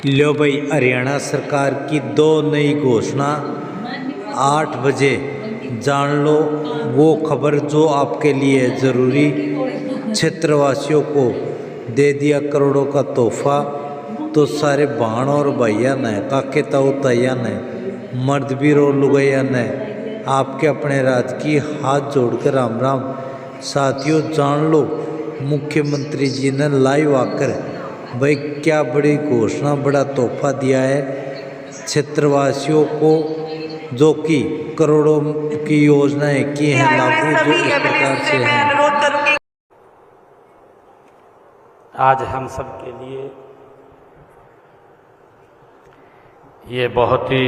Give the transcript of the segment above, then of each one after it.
लो भाई, हरियाणा सरकार की दो नई घोषणा 8 बजे जान लो वो खबर जो आपके लिए ज़रूरी। क्षेत्रवासियों को दे दिया करोड़ों का तोहफा। तो सारे बहन और भैया ने, काके ताऊ तैया ने, मर्द भी रो लुगैया ने आपके अपने राज की हाथ जोड़कर राम राम। साथियों, जान लो मुख्यमंत्री जी ने लाइव आकर भाई क्या बड़ी घोषणा, बड़ा तोहफा दिया है क्षेत्रवासियों को, जो कि करोड़ों की योजनाएं की हैं लागू, जो इस प्रकार से हैं। आज हम सब के लिए ये बहुत ही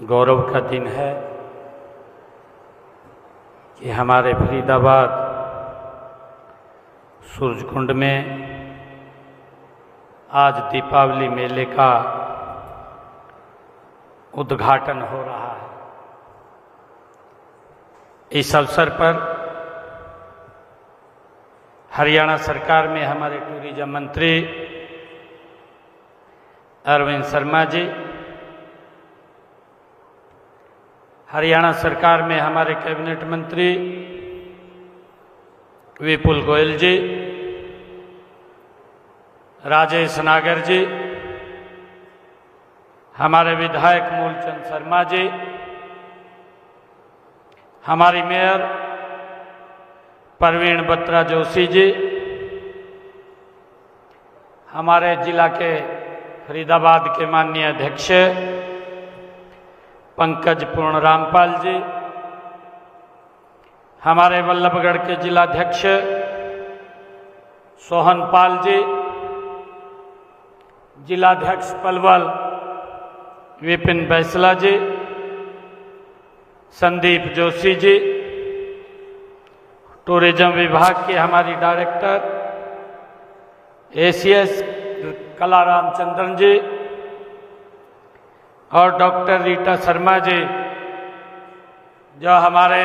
गौरव का दिन है कि हमारे फरीदाबाद सूरजकुंड में आज दीपावली मेले का उद्घाटन हो रहा है। इस अवसर पर हरियाणा सरकार में हमारे टूरिज्म मंत्री अरविंद शर्मा जी, हरियाणा सरकार में हमारे कैबिनेट मंत्री विपुल गोयल जी, राजेश नागर जी, हमारे विधायक मूलचंद शर्मा जी, हमारी मेयर परवीन बत्रा जोशी जी, हमारे जिला के फरीदाबाद के माननीय अध्यक्ष पंकज पूर्ण रामपाल जी, हमारे वल्लभगढ़ के जिलाध्यक्ष सोहन पाल जी, जिलाध्यक्ष पलवल विपिन बैसला जी, संदीप जोशी जी, टूरिज्म विभाग के हमारी डायरेक्टर एसीएस कला रामचंद्रन जी और डॉक्टर रीटा शर्मा जी, जो हमारे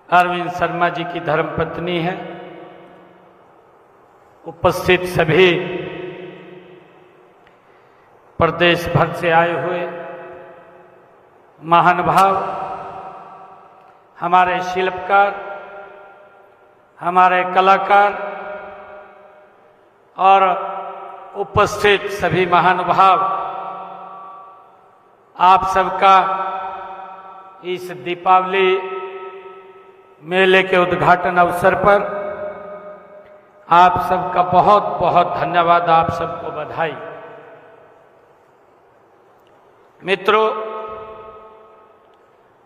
अरविंद शर्मा जी की धर्मपत्नी है, उपस्थित सभी प्रदेश भर से आए हुए महानुभाव, हमारे शिल्पकार, हमारे कलाकार और उपस्थित सभी महानुभाव, आप सबका इस दीपावली मेले के उद्घाटन अवसर पर आप सबका बहुत बहुत धन्यवाद, आप सबको बधाई। मित्रों,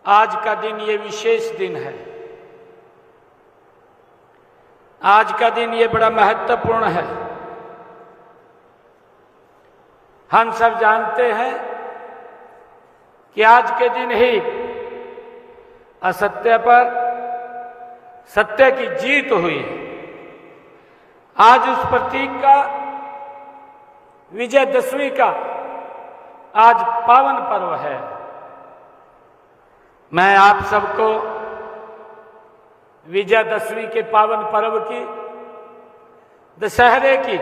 आज का दिन ये विशेष दिन है। आज का दिन ये बड़ा महत्वपूर्ण है। हम सब जानते हैं कि आज के दिन ही असत्य पर सत्य की जीत हुई है। आज उस प्रतीक का, विजयदशमी का आज पावन पर्व है। मैं आप सबको विजयदशमी के पावन पर्व की, दशहरे की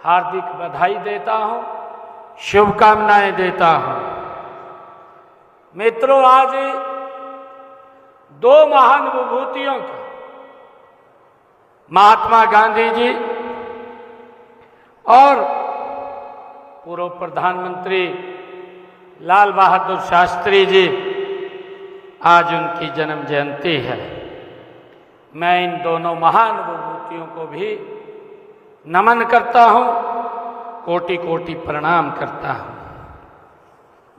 हार्दिक बधाई देता हूं, शुभकामनाएं देता हूं। मित्रों, आज दो महान विभूतियों का, महात्मा गांधी जी और पूर्व प्रधानमंत्री लाल बहादुर शास्त्री जी, आज उनकी जन्म जयंती है। मैं इन दोनों महान विभूतियों को भी नमन करता हूं, कोटि कोटि प्रणाम करता हूं।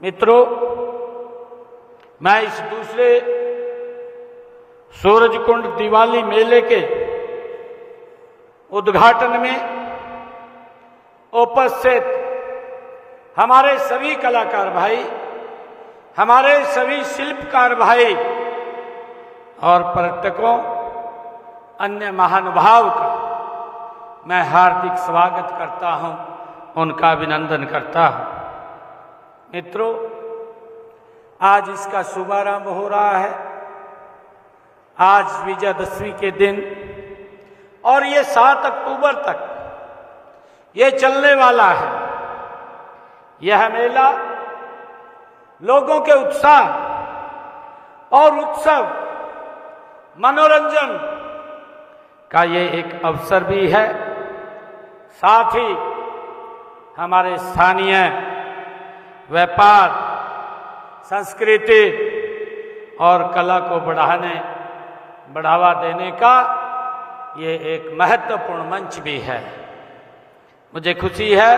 मित्रों, मैं इस दूसरे सूरजकुंड दिवाली मेले के उद्घाटन में उपस्थित हमारे सभी कलाकार भाई, हमारे सभी शिल्पकार भाई और पर्यटकों, अन्य महानुभाव का मैं हार्दिक स्वागत करता हूं, उनका अभिनंदन करता हूं। मित्रों, आज इसका शुभारंभ हो रहा है। आज विजयदशमी के दिन और ये 7 अक्टूबर तक ये चलने वाला है। यह मेला लोगों के उत्साह और उत्सव, मनोरंजन का ये एक अवसर भी है। साथ ही हमारे स्थानीय व्यापार, संस्कृति और कला को बढ़ावा देने का ये एक महत्वपूर्ण मंच भी है। मुझे खुशी है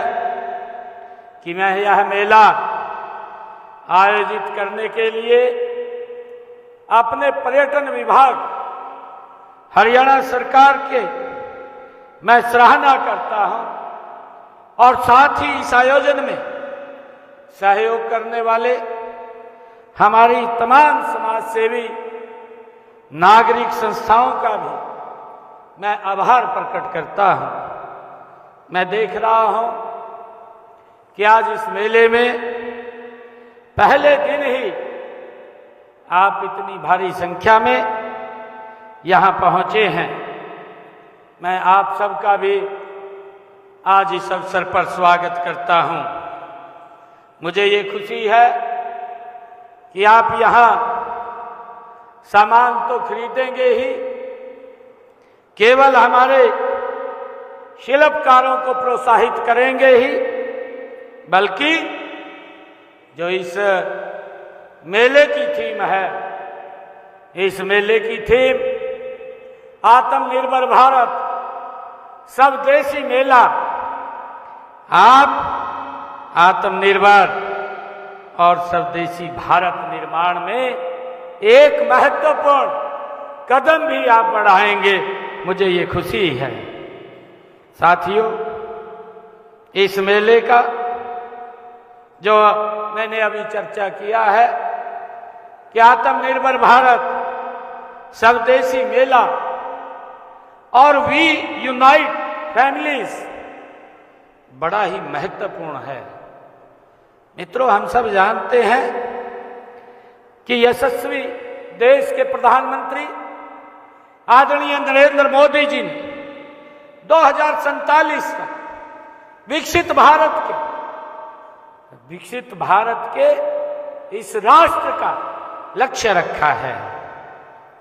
कि मैं यह मेला आयोजित करने के लिए अपने पर्यटन विभाग हरियाणा सरकार के मैं सराहना करता हूं और साथ ही इस आयोजन में सहयोग करने वाले हमारी तमाम समाज सेवी नागरिक संस्थाओं का भी मैं आभार प्रकट करता हूं। मैं देख रहा हूं कि आज इस मेले में पहले दिन ही आप इतनी भारी संख्या में यहां पहुंचे हैं। मैं आप सबका भी आज इस अवसर पर स्वागत करता हूं। मुझे ये खुशी है कि आप यहां सामान तो खरीदेंगे ही, केवल हमारे शिल्पकारों को प्रोत्साहित करेंगे ही, बल्कि जो इस मेले की थीम है, इस मेले की थीम आत्मनिर्भर भारत स्वदेशी मेला। आप आत्मनिर्भर और स्वदेशी भारत निर्माण में एक महत्वपूर्ण कदम भी आप बढ़ाएंगे, मुझे ये खुशी है। साथियों, इस मेले का जो मैंने अभी चर्चा किया है कि आत्मनिर्भर भारत स्वदेशी मेला और वी यूनाइट फैमिलीज बड़ा ही महत्वपूर्ण है। मित्रों, हम सब जानते हैं कि यशस्वी देश के प्रधानमंत्री आदरणीय नरेंद्र मोदी जी ने 2047 तक विकसित भारत के इस राष्ट्र का लक्ष्य रखा है।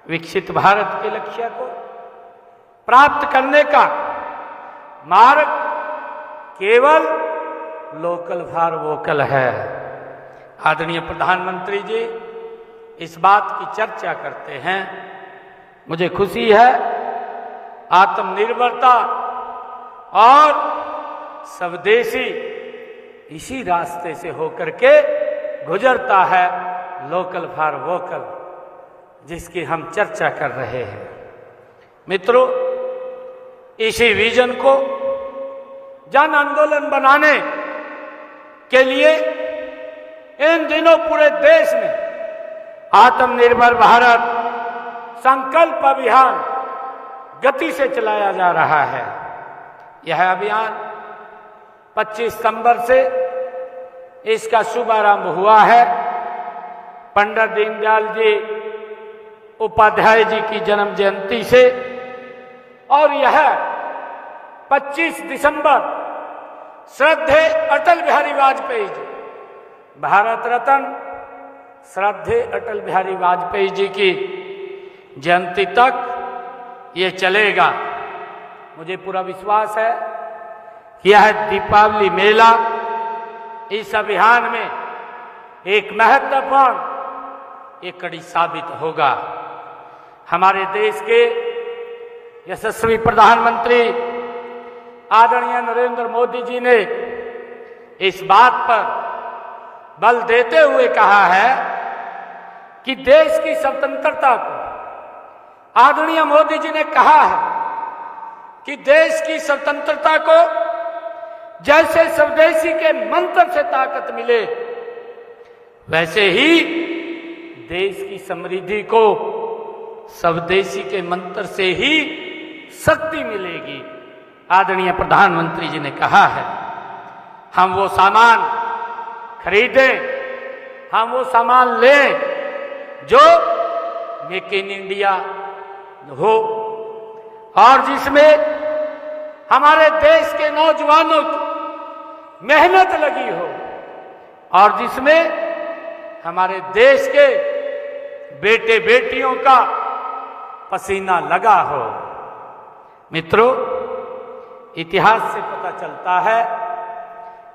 विकसित भारत के लक्ष्य को प्राप्त करने का मार्ग केवल लोकल फॉर वोकल है। आदरणीय प्रधानमंत्री जी इस बात की चर्चा करते हैं। मुझे खुशी है, आत्मनिर्भरता और स्वदेशी इसी रास्ते से होकर के गुजरता है लोकल फॉर वोकल, जिसकी हम चर्चा कर रहे हैं। मित्रों, इसी विजन को जन आंदोलन बनाने के लिए इन दिनों पूरे देश में आत्मनिर्भर भारत संकल्प अभियान गति से चलाया जा रहा है। यह अभियान 25 सितंबर से इसका शुभारंभ हुआ है। पंडित दीनदयाल जी उपाध्याय जी की जन्म जयंती से, और यह 25 दिसंबर श्रद्धेय अटल बिहारी वाजपेयी जी, भारत रत्न श्रद्धेय अटल बिहारी वाजपेयी जी की जयंती तक ये चलेगा। मुझे पूरा विश्वास है कि यह दीपावली मेला इस अभियान में एक महत्वपूर्ण एक कड़ी साबित होगा। हमारे देश के यशस्वी प्रधानमंत्री आदरणीय नरेंद्र मोदी जी ने इस बात पर बल देते हुए कहा है कि देश की स्वतंत्रता को, आदरणीय मोदी जी ने कहा है कि देश की स्वतंत्रता को जैसे स्वदेशी के मंत्र से ताकत मिले, वैसे ही देश की समृद्धि को स्वदेशी के मंत्र से ही शक्ति मिलेगी। आदरणीय प्रधानमंत्री जी ने कहा है, हम वो सामान खरीदें, हम वो सामान लें जो मेक इन इंडिया हो और जिसमें हमारे देश के नौजवानों की मेहनत लगी हो और जिसमें हमारे देश के बेटे बेटियों का पसीना लगा हो। मित्रों, इतिहास से पता चलता है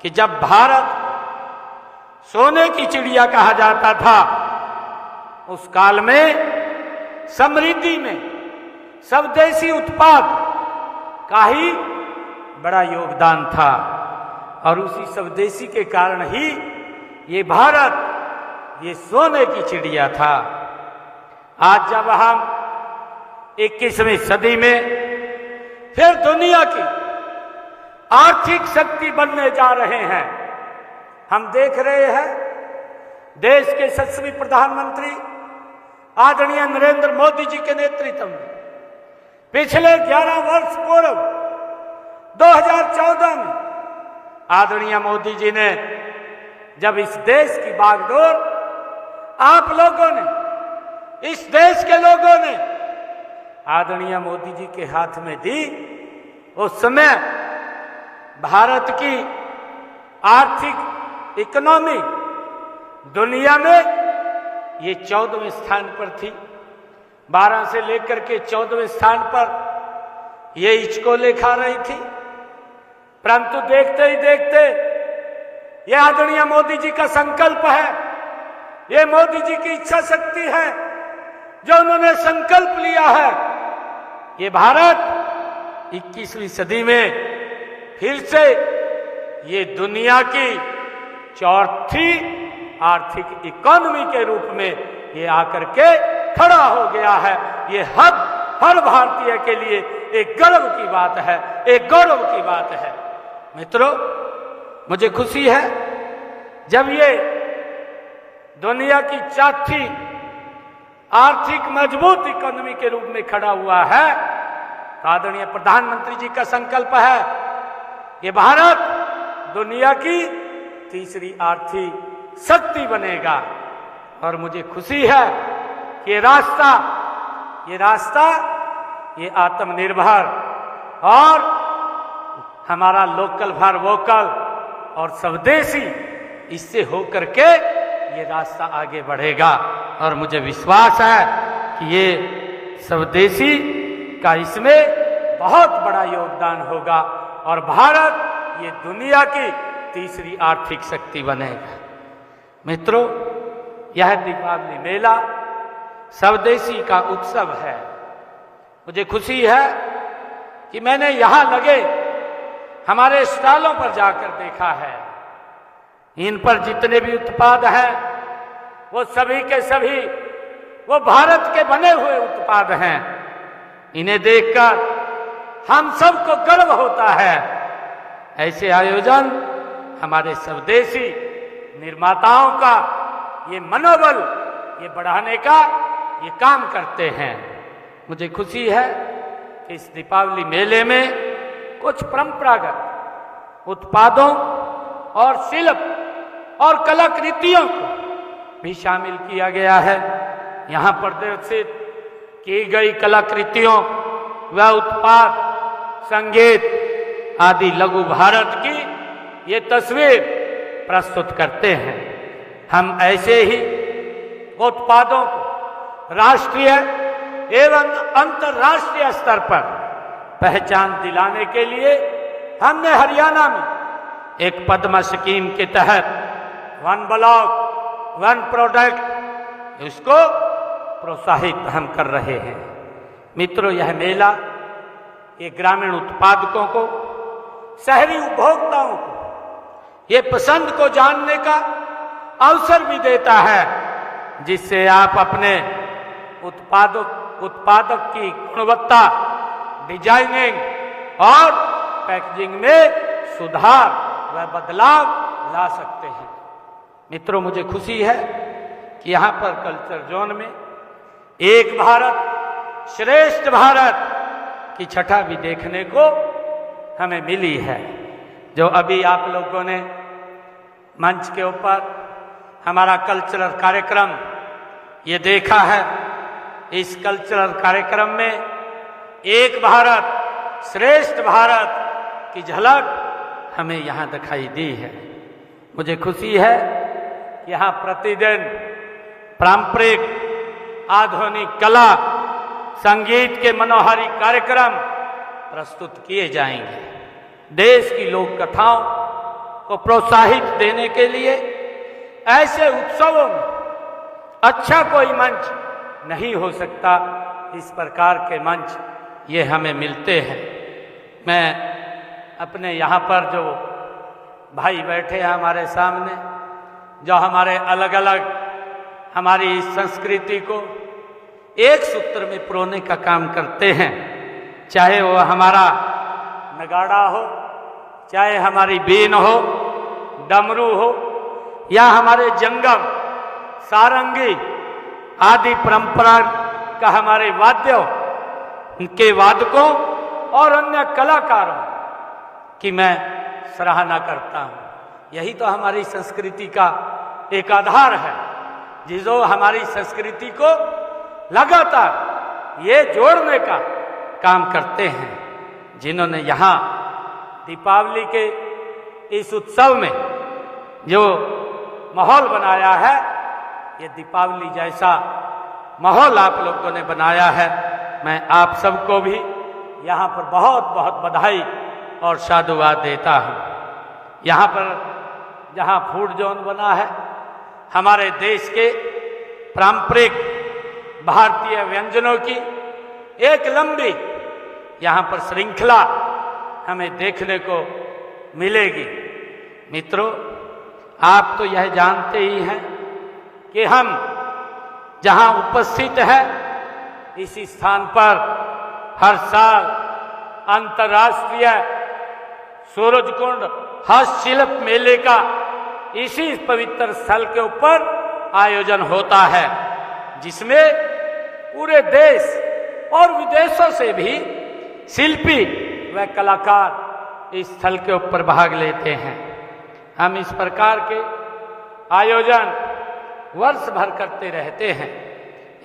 कि जब भारत सोने की चिड़िया कहा जाता था, उस काल में समृद्धि में स्वदेशी उत्पाद का ही बड़ा योगदान था और उसी स्वदेशी के कारण ही ये भारत ये सोने की चिड़िया था। आज जब हम 21वीं सदी में फिर दुनिया की आर्थिक शक्ति बनने जा रहे हैं, हम देख रहे हैं देश के यशस्वी प्रधानमंत्री आदरणीय नरेंद्र मोदी जी के नेतृत्व में पिछले 11 वर्ष पूर्व 2014 में आदरणीय मोदी जी ने जब इस देश की बागडोर आप लोगों ने, इस देश के लोगों ने आदरणीय मोदी जी के हाथ में दी, उस समय भारत की आर्थिक इकोनॉमी दुनिया में ये 14वें स्थान पर थी। 12 से लेकर के 14वें स्थान पर ये इचकोले खा रही थी। परंतु देखते ही देखते ये आदरणीय मोदी जी का संकल्प है, ये मोदी जी की इच्छा शक्ति है, जो उन्होंने संकल्प लिया है, ये भारत 21वीं सदी में फिर से ये दुनिया की चौथी आर्थिक इकोनॉमी के रूप में ये आकर के खड़ा हो गया है। ये हर भारतीय के लिए एक गर्व की बात है, एक गौरव की बात है। मित्रों, मुझे खुशी है जब ये दुनिया की चौथी आर्थिक मजबूत इकोनॉमी के रूप में खड़ा हुआ है, तो आदरणीय प्रधानमंत्री जी का संकल्प है ये भारत दुनिया की तीसरी आर्थिक शक्ति बनेगा। और मुझे खुशी है कि ये रास्ता ये आत्मनिर्भर और हमारा लोकल फॉर वोकल और स्वदेशी, इससे होकर के ये रास्ता आगे बढ़ेगा। और मुझे विश्वास है कि ये स्वदेशी का इसमें बहुत बड़ा योगदान होगा और भारत ये दुनिया की तीसरी आर्थिक शक्ति बनेगा। मित्रों, यह दीपावली मेला स्वदेशी का उत्सव है। मुझे खुशी है कि मैंने यहां लगे हमारे स्टॉलों पर जाकर देखा है, इन पर जितने भी उत्पाद हैं वो सभी के सभी वो भारत के बने हुए उत्पाद हैं। इन्हें देखकर हम सबको गर्व होता है। ऐसे आयोजन हमारे स्वदेशी निर्माताओं का ये मनोबल ये बढ़ाने का ये काम करते हैं। मुझे खुशी है कि इस दीपावली मेले में कुछ परंपरागत उत्पादों और शिल्प और कलाकृतियों को भी शामिल किया गया है। यहाँ प्रदर्शित की गई कलाकृतियों व उत्पाद, संगीत आदि लघु भारत की ये तस्वीर प्रस्तुत करते हैं। हम ऐसे ही उत्पादों को राष्ट्रीय एवं अंतर्राष्ट्रीय स्तर पर पहचान दिलाने के लिए हमने हरियाणा में एक पद्म स्कीम के तहत 1 ब्लॉक 1 प्रोडक्ट इसको प्रोत्साहित हम कर रहे हैं। मित्रों, यह मेला ये ग्रामीण उत्पादकों को, शहरी उपभोक्ताओं को ये पसंद को जानने का अवसर भी देता है, जिससे आप अपने उत्पादक की गुणवत्ता, डिजाइनिंग और पैकेजिंग में सुधार व बदलाव ला सकते हैं। मित्रों, मुझे खुशी है कि यहाँ पर कल्चर जोन में एक भारत श्रेष्ठ भारत की छटा भी देखने को हमें मिली है। जो अभी आप लोगों ने मंच के ऊपर हमारा कल्चरल कार्यक्रम ये देखा है, इस कल्चरल कार्यक्रम में एक भारत श्रेष्ठ भारत की झलक हमें यहाँ दिखाई दी है। मुझे खुशी है कि यहाँ प्रतिदिन पारंपरिक आधुनिक कला संगीत के मनोहारी कार्यक्रम प्रस्तुत किए जाएंगे। देश की लोक कथाओं को प्रोत्साहित देने के लिए ऐसे उत्सवों में अच्छा कोई मंच नहीं हो सकता। इस प्रकार के मंच ये हमें मिलते हैं। मैं अपने यहाँ पर जो भाई बैठे हैं हमारे सामने, जो हमारे अलग अलग हमारी इस संस्कृति को एक सूत्र में पिरोने का काम करते हैं, चाहे वो हमारा नगाड़ा हो, चाहे हमारी बीन हो, डमरू हो, या हमारे जंगम, सारंगी आदि परंपरा का हमारे वाद्यों के वादकों और अन्य कलाकारों की मैं सराहना करता हूँ। यही तो हमारी संस्कृति का एक आधार है, जो हमारी संस्कृति को लगातार ये जोड़ने का काम करते हैं। जिन्होंने यहाँ दीपावली के इस उत्सव में जो माहौल बनाया है, ये दीपावली जैसा माहौल आप लोगों ने बनाया है। मैं आप सबको भी यहाँ पर बहुत बहुत बधाई और साधुवाद देता हूँ। यहाँ पर जहाँ फूड जोन बना है, हमारे देश के पारंपरिक भारतीय व्यंजनों की एक लंबी यहाँ पर श्रृंखला हमें देखने को मिलेगी। मित्रों, आप तो यह जानते ही हैं कि हम जहाँ उपस्थित हैं, इसी स्थान पर हर साल अंतर्राष्ट्रीय सूरजकुंड हस्तशिल्प मेले का इसी पवित्र स्थल के ऊपर आयोजन होता है, जिसमें पूरे देश और विदेशों से भी शिल्पी व कलाकार इस स्थल के ऊपर भाग लेते हैं। हम इस प्रकार के आयोजन वर्ष भर करते रहते हैं।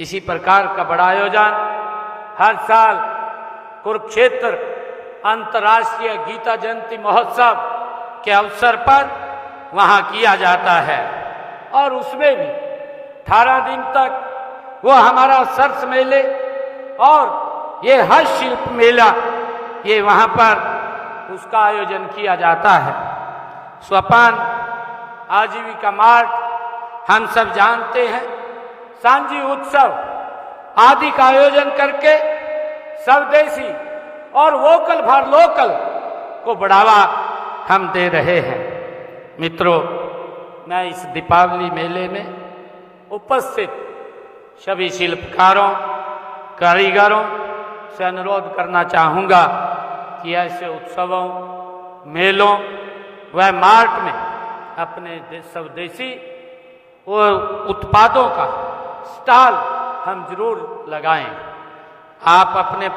इसी प्रकार का बड़ा आयोजन हर साल कुरुक्षेत्र अंतर्राष्ट्रीय गीता जयंती महोत्सव के अवसर पर वहाँ किया जाता है, और उसमें भी 18 दिन तक वो हमारा सरस मेले और ये हस्तशिल्प मेला, ये वहाँ पर उसका आयोजन किया जाता है। स्वपान आजीविका मार्ट हम सब जानते हैं, सांझी उत्सव आदि का आयोजन करके स्वदेशी और वोकल फॉर लोकल को बढ़ावा हम दे रहे हैं। मित्रों, मैं इस दीपावली मेले में उपस्थित सभी शिल्पकारों, कारीगरों से अनुरोध करना चाहूँगा कि ऐसे उत्सवों, मेलों व मार्ट में अपने स्वदेशी और उत्पादों का स्टॉल हम जरूर लगाएं। आप अपने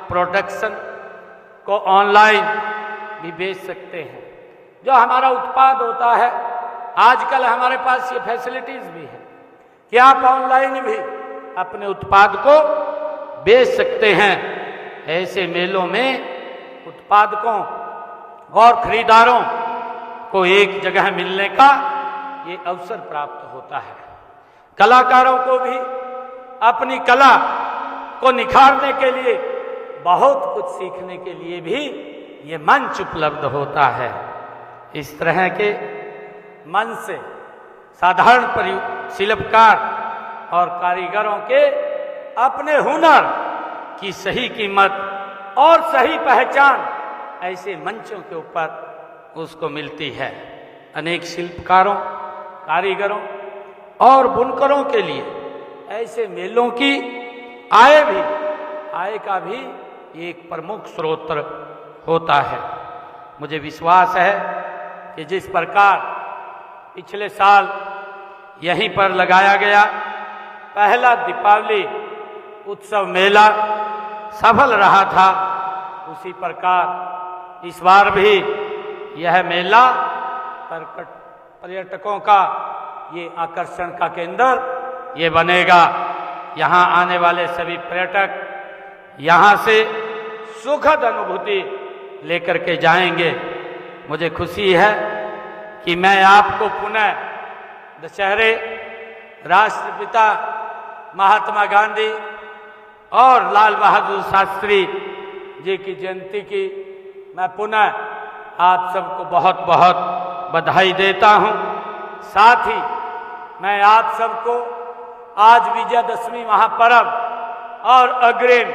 प्रोडक्शन को ऑनलाइन भी बेच सकते हैं। जो हमारा उत्पाद होता है, आजकल हमारे पास ये फैसिलिटीज भी है कि आप ऑनलाइन भी अपने उत्पाद को बेच सकते हैं। ऐसे मेलों में उत्पादकों और खरीदारों को एक जगह मिलने का ये अवसर प्राप्त होता है। कलाकारों को भी अपनी कला को निखारने के लिए, बहुत कुछ सीखने के लिए भी ये मंच उपलब्ध होता है। इस तरह के मंच से साधारण शिल्पकार और कारीगरों के अपने हुनर की सही कीमत और सही पहचान ऐसे मंचों के ऊपर उसको मिलती है। अनेक शिल्पकारों, कारीगरों और बुनकरों के लिए ऐसे मेलों की आय का भी एक प्रमुख स्रोत होता है। मुझे विश्वास है कि जिस प्रकार पिछले साल यहीं पर लगाया गया पहला दीपावली उत्सव मेला सफल रहा था, उसी प्रकार इस बार भी यह मेला पर्यटकों का ये आकर्षण का केंद्र ये बनेगा। यहाँ आने वाले सभी पर्यटक यहाँ से सुखद अनुभूति लेकर के जाएंगे। मुझे खुशी है कि मैं आपको पुनः दशहरे राष्ट्रपिता महात्मा गांधी और लाल बहादुर शास्त्री जी की जयंती की मैं पुनः आप सबको बहुत बहुत बधाई देता हूं। साथ ही मैं आप सबको आज विजयदशमी महापर्व और अग्रिम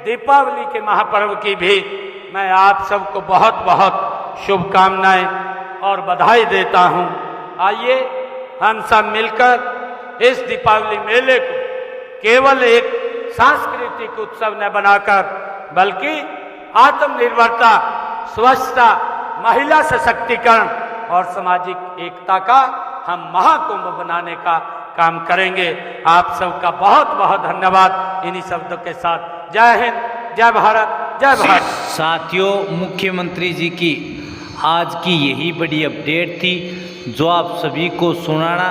दीपावली के महापर्व की भी मैं आप सबको बहुत बहुत शुभकामनाएं और बधाई देता हूं। आइए हम सब मिलकर इस दीपावली मेले को केवल एक सांस्कृतिक उत्सव न बनाकर बल्कि आत्मनिर्भरता, स्वच्छता, महिला सशक्तिकरण और सामाजिक एकता का हम महाकुंभ बनाने का काम करेंगे। आप सबका बहुत बहुत धन्यवाद। इन्हीं शब्दों के साथ जय हिंद, जय भारत, जय भारत। साथियों, मुख्यमंत्री जी की आज की यही बड़ी अपडेट थी जो आप सभी को सुनाना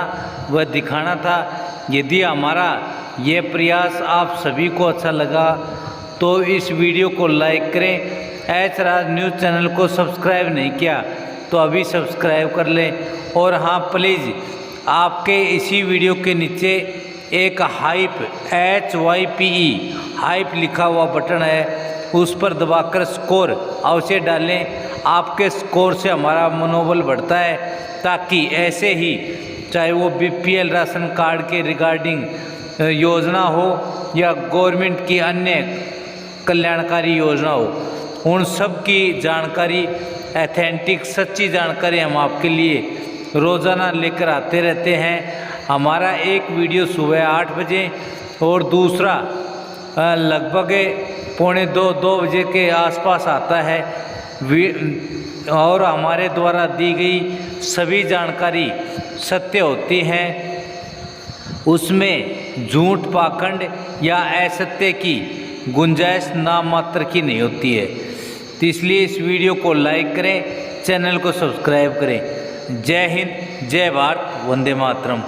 व दिखाना था। यदि हमारा ये प्रयास आप सभी को अच्छा लगा तो इस वीडियो को लाइक करें। एच राज न्यूज़ चैनल को सब्सक्राइब नहीं किया तो अभी सब्सक्राइब कर लें। और हाँ, प्लीज़ आपके इसी वीडियो के नीचे एक हाइप HYPE हाइप लिखा हुआ बटन है, उस पर दबाकर स्कोर अवश्य डालें। आपके स्कोर से हमारा मनोबल बढ़ता है ताकि ऐसे ही चाहे वो BPL राशन कार्ड के रिगार्डिंग योजना हो या गवर्नमेंट की अन्य कल्याणकारी योजना हो, उन सब की जानकारी, ऑथेंटिक सच्ची जानकारी हम आपके लिए रोज़ाना लेकर आते रहते हैं। हमारा एक वीडियो सुबह 8 बजे और दूसरा लगभग 1:45-2 बजे के आसपास आता है। और हमारे द्वारा दी गई सभी जानकारी सत्य होती हैं, उसमें झूठ, पाखंड या असत्य की गुंजाइश नाम मात्र की नहीं होती है। तो इसलिए इस वीडियो को लाइक करें, चैनल को सब्सक्राइब करें। जय हिंद, जय भारत, वंदे मातरम।